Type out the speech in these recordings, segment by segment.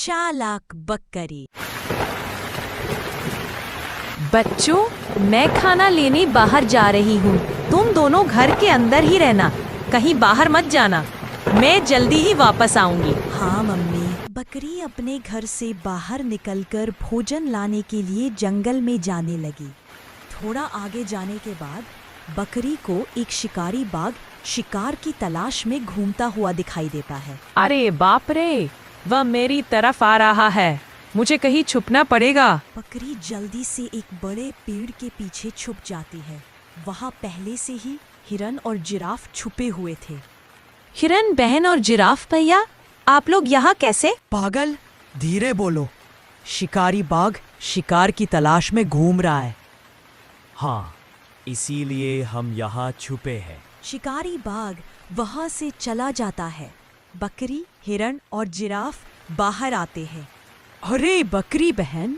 चालाक बकरी। बच्चों, मैं खाना लेने बाहर जा रही हूँ। तुम दोनों घर के अंदर ही रहना, कहीं बाहर मत जाना। मैं जल्दी ही वापस आऊंगी। हाँ मम्मी। बकरी अपने घर से बाहर निकलकर भोजन लाने के लिए जंगल में जाने लगी। थोड़ा आगे जाने के बाद बकरी को एक शिकारी बाघ शिकार की तलाश में घूमता हुआ दिखाई देता है। अरे बाप रे, वह मेरी तरफ आ रहा है। मुझे कहीं छुपना पड़ेगा। बकरी जल्दी से एक बड़े पेड़ के पीछे छुप जाती है। वहाँ पहले से ही हिरन और जिराफ छुपे हुए थे। हिरन बहन और जिराफ भैया, आप लोग यहाँ कैसे? पागल, धीरे बोलो। शिकारी बाघ शिकार की तलाश में घूम रहा है। हाँ, इसीलिए हम यहाँ छुपे हैं। शिकारी बाघ वहाँ से चला जाता है। बकरी, हिरन और जिराफ बाहर आते हैं। अरे बकरी बहन,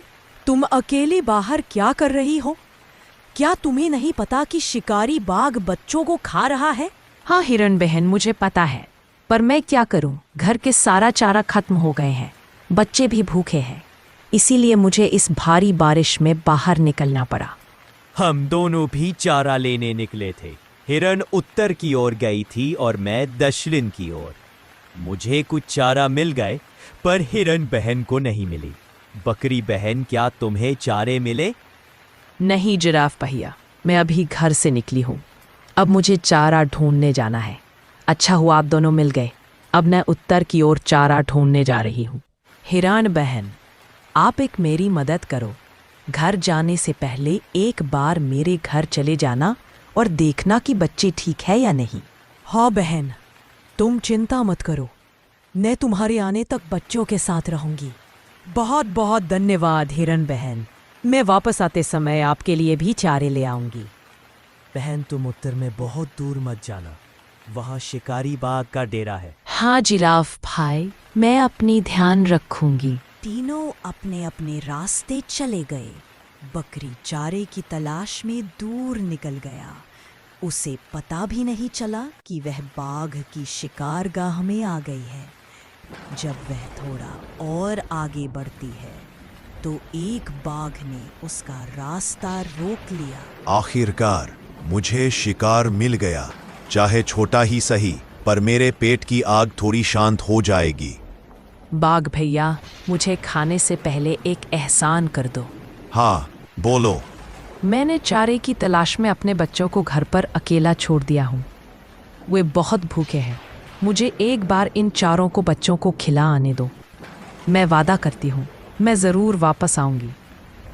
तुम अकेले बाहर क्या कर रही हो? क्या तुम्हें नहीं पता कि शिकारी बाघ बच्चों को खा रहा है? हाँ हिरन बहन, मुझे पता है, पर मैं क्या करूं? घर के सारा चारा खत्म हो गए हैं, बच्चे भी भूखे हैं, इसीलिए मुझे इस भारी बारिश में बाहर निकलना पड़ा। हम दोनों भी चारा लेने निकले थे। हिरन उत्तर की ओर गई थी और मैं दक्षिण की ओर। मुझे कुछ चारा मिल गए, पर हिरन बहन को नहीं मिली। बकरी बहन, क्या तुम्हें चारे मिले? नहीं जिराफ भैया, मैं अभी घर से निकली हूँ। अब मुझे चारा ढूंढने जाना है। अच्छा हुआ आप दोनों मिल गए। अब मैं उत्तर की ओर चारा ढूंढने जा रही हूँ। हिरन बहन, आप एक मेरी मदद करो। घर जाने से पहले एक बार मेरे घर चले जाना और देखना कि बच्चे ठीक है या नहीं। हाँ बहन, तुम चिंता मत करो, मैं तुम्हारे आने तक बच्चों के साथ रहूंगी। बहुत बहुत धन्यवाद हिरन बहन। मैं वापस आते समय आपके लिए भी चारे ले आऊंगी। बहन, तुम उत्तर में बहुत दूर मत जाना, वहाँ शिकारी बाघ का डेरा है। हाँ जिराफ भाई, मैं अपनी ध्यान रखूंगी। तीनों अपने अपने रास्ते चले गए। बकरी चारे की तलाश में दूर निकल गया। उसे पता भी नहीं चला कि वह बाघ की शिकारगाह में आ गई है। जब वह थोड़ा और आगे बढ़ती है तो एक बाघ ने उसका रास्ता रोक लिया। आखिरकार मुझे शिकार मिल गया, चाहे छोटा ही सही, पर मेरे पेट की आग थोड़ी शांत हो जाएगी। बाघ भैया, मुझे खाने से पहले एक एहसान कर दो। हाँ बोलो। मैंने चारे की तलाश में अपने बच्चों को घर पर अकेला छोड़ दिया हूँ। वे बहुत भूखे हैं। मुझे एक बार इन चारों को बच्चों को खिला आने दो। मैं वादा करती हूँ, मैं ज़रूर वापस आऊँगी।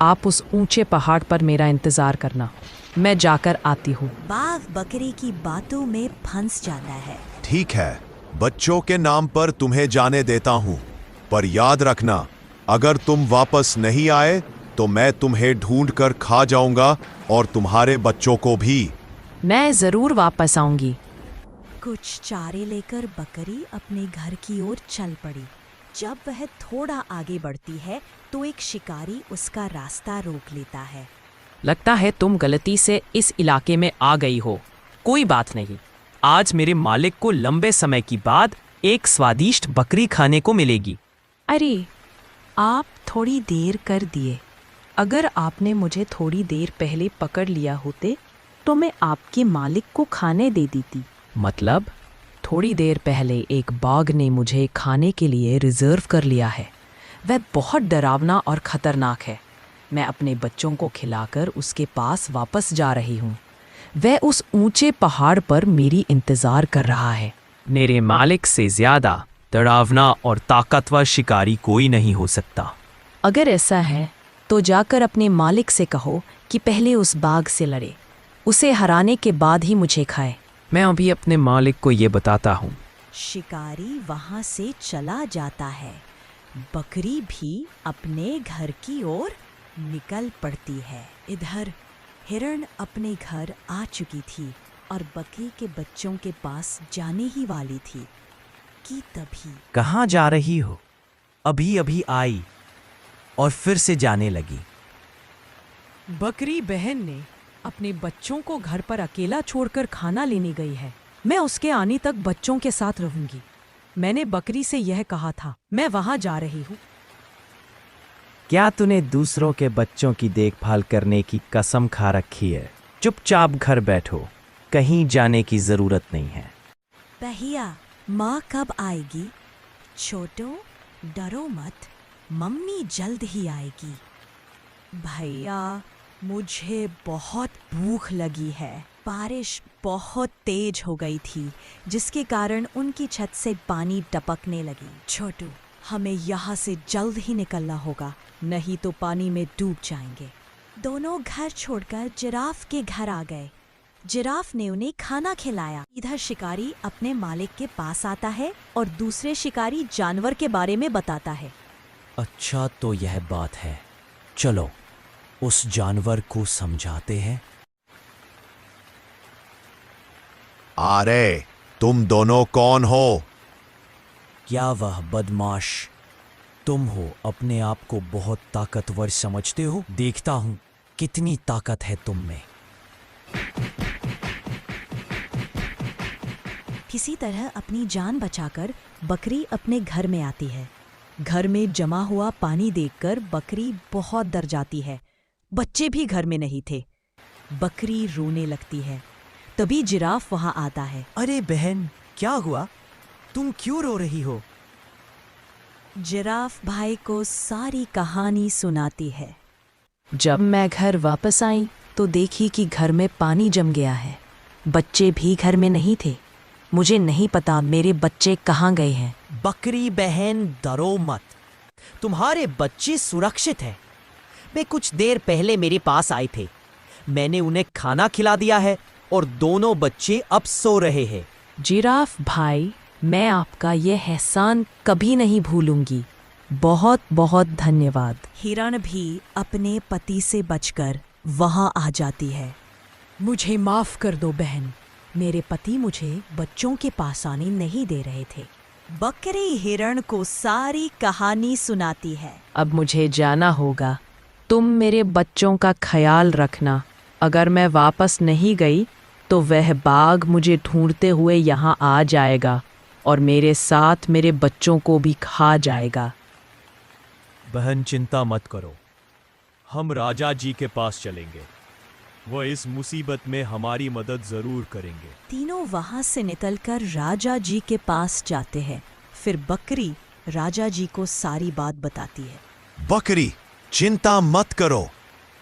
आप उस ऊंचे पहाड़ पर मेरा इंतज़ार करना, मैं जाकर आती हूँ। बाघ बकरी की बातों में फंस जाता है। ठीक है, बच्चों के नाम पर तुम्हें जाने देता हूँ, पर याद रखना, अगर तुम वापस नहीं आए तो मैं तुम्हें ढूंढ कर खा जाऊंगा और तुम्हारे बच्चों को भी। मैं ज़रूर वापस आऊँगी। कुछ चारे लेकर बकरी अपने घर की ओर चल पड़ी। जब वह थोड़ा आगे बढ़ती है तो एक शिकारी उसका रास्ता रोक लेता है। लगता है तुम गलती से इस इलाके में आ गई हो। कोई बात नहीं, आज मेरे मालिक को लंबे समय की बाद एक स्वादिष्ट बकरी खाने को मिलेगी। अरे, आप थोड़ी देर कर दिए। अगर आपने मुझे थोड़ी देर पहले पकड़ लिया होते तो मैं आपके मालिक को खाने दे देती। मतलब? थोड़ी देर पहले एक बाघ ने मुझे खाने के लिए रिजर्व कर लिया है। वह बहुत डरावना और खतरनाक है। मैं अपने बच्चों को खिलाकर उसके पास वापस जा रही हूँ। वह उस ऊंचे पहाड़ पर मेरी इंतजार कर रहा है। मेरे मालिक से ज्यादा डरावना और ताकतवर शिकारी कोई नहीं हो सकता। अगर ऐसा है तो जाकर अपने मालिक से कहो कि पहले उस बाघ से लड़े, उसे हराने के बाद ही मुझे खाए। मैं अभी अपने मालिक को ये बताता हूँ। शिकारी वहां से चला जाता है। बकरी भी अपने घर की ओर निकल पड़ती है। इधर हिरण अपने घर आ चुकी थी और बकरी के बच्चों के पास जाने ही वाली थी कि तभी। कहाँ जा रही हो? अभी अभी आई और फिर से जाने लगी। बकरी बहन ने अपने बच्चों को घर पर अकेला छोड़कर खाना लेने गई है। मैं उसके आने तक बच्चों के साथ रहूंगी। मैंने बकरी से यह कहा था। मैं वहां जा रही हूँ। क्या तूने दूसरों के बच्चों की देखभाल करने की कसम खा रखी है? चुपचाप घर बैठो, कहीं जाने की जरूरत नहीं है। भैया, माँ कब आएगी? छोटो, डरो मत, मम्मी जल्द ही आएगी। भैया, मुझे बहुत भूख लगी है। बारिश बहुत तेज हो गई थी, जिसके कारण उनकी छत से पानी टपकने लगी। छोटू, हमें यहाँ से जल्द ही निकलना होगा, नहीं तो पानी में डूब जाएंगे। दोनों घर छोड़कर जिराफ के घर आ गए। जिराफ ने उन्हें खाना खिलाया। इधर शिकारी अपने मालिक के पास आता है और दूसरे शिकारी जानवर के बारे में बताता है। अच्छा, तो यह बात है, चलो उस जानवर को समझाते हैं। अरे, तुम दोनों कौन हो? क्या वह बदमाश तुम हो अपने आप को बहुत ताकतवर समझते हो? देखता हूं कितनी ताकत है तुम में। किसी तरह अपनी जान बचाकर बकरी अपने घर में आती है। घर में जमा हुआ पानी देखकर बकरी बहुत डर जाती है। बच्चे भी घर में नहीं थे। बकरी रोने लगती है। तभी जिराफ वहां आता है। अरे बहन, क्या हुआ? तुम क्यों रो रही हो? जिराफ भाई को सारी कहानी सुनाती है। जब मैं घर वापस आई तो देखी कि घर में पानी जम गया है। बच्चे भी घर में नहीं थे। मुझे नहीं पता मेरे बच्चे कहाँ गए हैं। बकरी बहन, डरो मत, तुम्हारे बच्चे सुरक्षित हैं। वे कुछ देर पहले मेरे पास आए थे। मैंने उन्हें खाना खिला दिया है और दोनों बच्चे अब सो रहे हैं। जिराफ भाई, मैं आपका यह एहसान कभी नहीं भूलूंगी। बहुत बहुत धन्यवाद। हिरण भी अपने पति से बचकर वहां आ जाती है। मुझे माफ कर दो बहन, मेरे पति मुझे बच्चों के पास आने नहीं दे रहे थे। बकरी हिरण को सारी कहानी सुनाती है। अब मुझे जाना होगा। तुम मेरे बच्चों का ख्याल रखना। अगर मैं वापस नहीं गई तो वह बाघ मुझे ढूंढते हुए यहाँ आ जाएगा और मेरे साथ मेरे बच्चों को भी खा जाएगा। बहन, चिंता मत करो, हम राजा जी के पास चलेंगे। वह इस मुसीबत में हमारी मदद जरूर करेंगे। तीनों वहां से निकलकर राजा जी के पास जाते हैं। फिर बकरी राजा जी को सारी बात बताती है। बकरी, चिंता मत करो,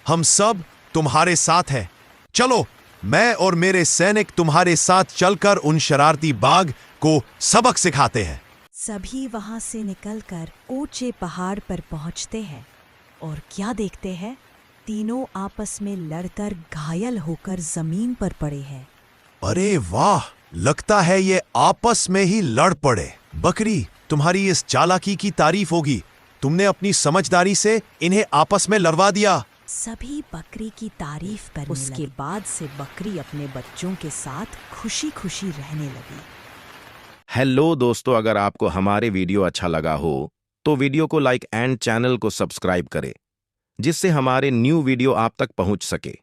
हम सब तुम्हारे साथ हैं। चलो, मैं और मेरे सैनिक तुम्हारे साथ चलकर उन शरारती बाघ को सबक सिखाते हैं। सभी वहां से निकलकर ऊंचे पहाड़ पर पहुंचते हैं और क्या देखते हैं? तीनों आपस में लड़कर घायल होकर जमीन पर पड़े हैं। अरे वाह, लगता है ये आपस में ही लड़ पड़े। बकरी, तुम्हारी इस चालाकी की तारीफ होगी। तुमने अपनी समझदारी से इन्हें आपस में लड़वा दिया। सभी बकरी की तारीफ करने उसके बाद से बकरी अपने बच्चों के साथ खुशी खुशी रहने लगी। हेलो दोस्तों, अगर आपको हमारे वीडियो अच्छा लगा हो तो वीडियो को लाइक एंड चैनल को सब्सक्राइब करें, जिससे हमारे न्यू वीडियो आप तक पहुंच सके।